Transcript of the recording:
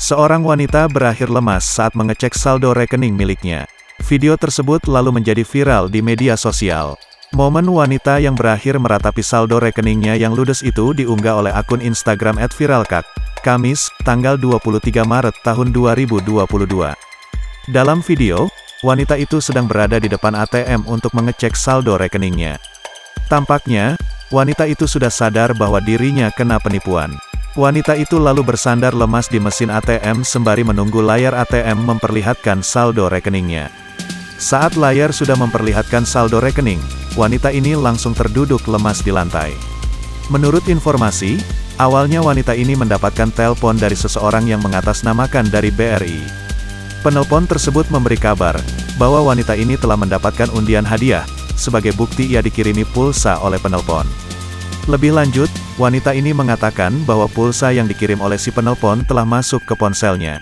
Seorang wanita berakhir lemas saat mengecek saldo rekening miliknya. Video tersebut lalu menjadi viral di media sosial. Momen wanita yang berakhir meratapi saldo rekeningnya yang ludes itu diunggah oleh akun Instagram @viralkak, Kamis, tanggal 23 Maret tahun 2022. Dalam video, wanita itu sedang berada di depan ATM untuk mengecek saldo rekeningnya. Tampaknya, wanita itu sudah sadar bahwa dirinya kena penipuan. Wanita itu lalu bersandar lemas di mesin ATM sembari menunggu layar ATM memperlihatkan saldo rekeningnya. Saat layar sudah memperlihatkan saldo rekening, wanita ini langsung terduduk lemas di lantai. Menurut informasi, awalnya wanita ini mendapatkan telepon dari seseorang yang mengatasnamakan dari BRI. Penelpon tersebut memberi kabar bahwa wanita ini telah mendapatkan undian hadiah, sebagai bukti ia dikirimi pulsa oleh penelpon. Lebih lanjut, wanita ini mengatakan bahwa pulsa yang dikirim oleh si penelpon telah masuk ke ponselnya.